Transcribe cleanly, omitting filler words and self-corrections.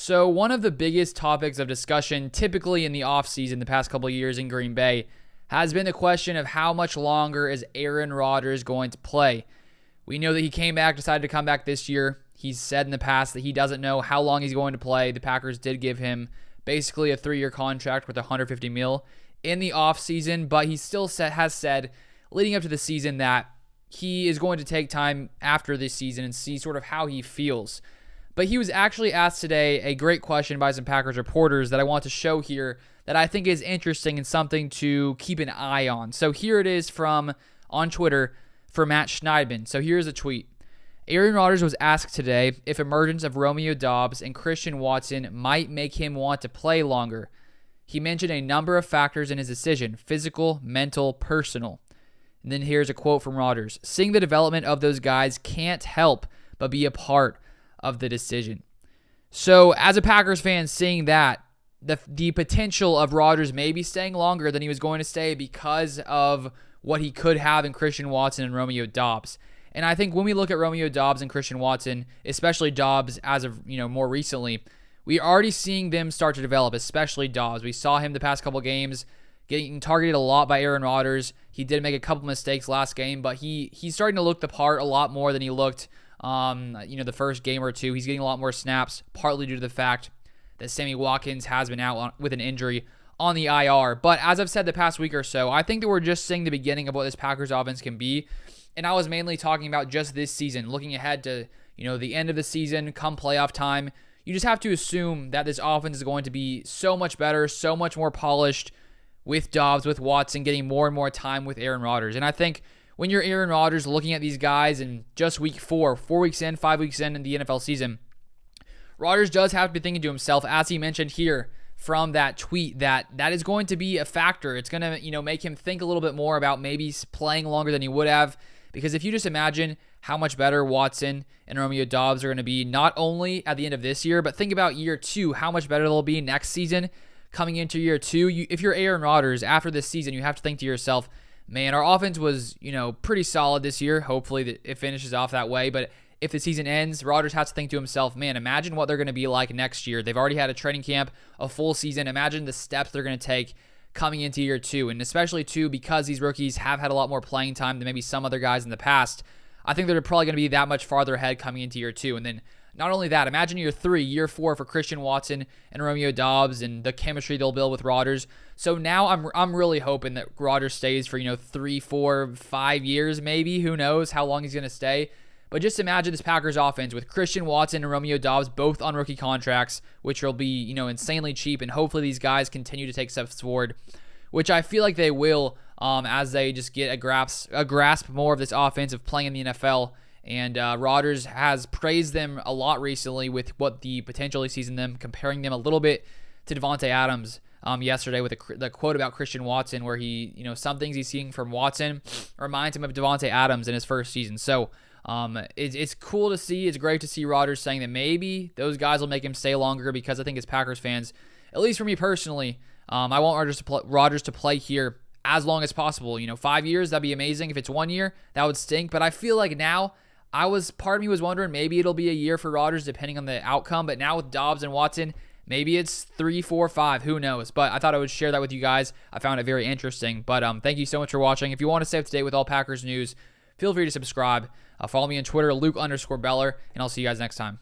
So one of the biggest topics of discussion typically in the offseason the past couple of years in Green Bay has been the question of how much longer is Aaron Rodgers going to play. We know that he came back, decided to come back this year. He's said in the past that he doesn't know how long he's going to play. The Packers did give him basically a 3-year contract with $150 million in the offseason, but he still has said leading up to the season that he is going to take time after this season and see sort of how he feels. But he was actually asked today a great question by some Packers reporters that I want to show here that I think is interesting and something to keep an eye on. So here it is from on Twitter for Matt Schneidman. So here's a tweet. Aaron Rodgers was asked today if emergence of Romeo Doubs and Christian Watson might make him want to play longer. He mentioned a number of factors in his decision: physical, mental, personal. And then here's a quote from Rodgers. Seeing the development of those guys can't help but be a part of the decision. So as a Packers fan, seeing that, the potential of Rodgers maybe staying longer than he was going to stay because of what he could have in Christian Watson and Romeo Doubs. And I think when we look at Romeo Doubs and Christian Watson, especially Doubs as of more recently, we are already seeing them start to develop, especially Doubs. We saw him the past couple games getting targeted a lot by Aaron Rodgers. He did make a couple mistakes last game, but he's starting to look the part a lot more than he looked the first game or two. He's getting a lot more snaps, partly due to the fact that Sammy Watkins has been out with an injury on the IR. But as I've said the past week or so, I think that we're just seeing the beginning of what this Packers offense can be. And I was mainly talking about just this season, looking ahead to, the end of the season, come playoff time. You just have to assume that this offense is going to be so much better, so much more polished with Doubs, with Watson, getting more and more time with Aaron Rodgers. And I think when you're Aaron Rodgers looking at these guys in just week 4 weeks in, 5 weeks in the NFL season, Rodgers does have to be thinking to himself, as he mentioned here from that tweet, that is going to be a factor. It's going to, make him think a little bit more about maybe playing longer than he would have. Because if you just imagine how much better Watson and Romeo Doubs are going to be, not only at the end of this year, but think about year 2, how much better they'll be next season coming into year 2. If you're Aaron Rodgers after this season, you have to think to yourself, man, our offense was, pretty solid this year. Hopefully it finishes off that way. But if the season ends, Rodgers has to think to himself, man, imagine what they're going to be like next year. They've already had a training camp, a full season. Imagine the steps they're going to take coming into year 2. And especially, too, because these rookies have had a lot more playing time than maybe some other guys in the past, I think they're probably going to be that much farther ahead coming into year 2. And then not only that, imagine year 3, year 4 for Christian Watson and Romeo Doubs and the chemistry they'll build with Rodgers. So now I'm really hoping that Rodgers stays for 3, 4, 5 years maybe. Who knows how long he's going to stay. But just imagine this Packers offense with Christian Watson and Romeo Doubs both on rookie contracts, which will be insanely cheap, and hopefully these guys continue to take steps forward, which I feel like they will as they just get a grasp more of this offense of playing in the NFL. And Rodgers has praised them a lot recently with what the potential he sees in them, comparing them a little bit to Davante Adams yesterday with the quote about Christian Watson, where he, some things he's seeing from Watson reminds him of Davante Adams in his first season. So it's cool to see. It's great to see Rodgers saying that maybe those guys will make him stay longer, because I think as Packers fans, at least for me personally, I want Rodgers to play here as long as possible. 5 years, that'd be amazing. If it's 1 year, that would stink. But I feel like now, part of me was wondering maybe it'll be a year for Rodgers depending on the outcome. But now with Doubs and Watson, maybe it's 3, 4, 5. Who knows? But I thought I would share that with you guys. I found it very interesting. But thank you so much for watching. If you want to stay up to date with all Packers news, feel free to subscribe. Follow me on Twitter, Luke_Beller, and I'll see you guys next time.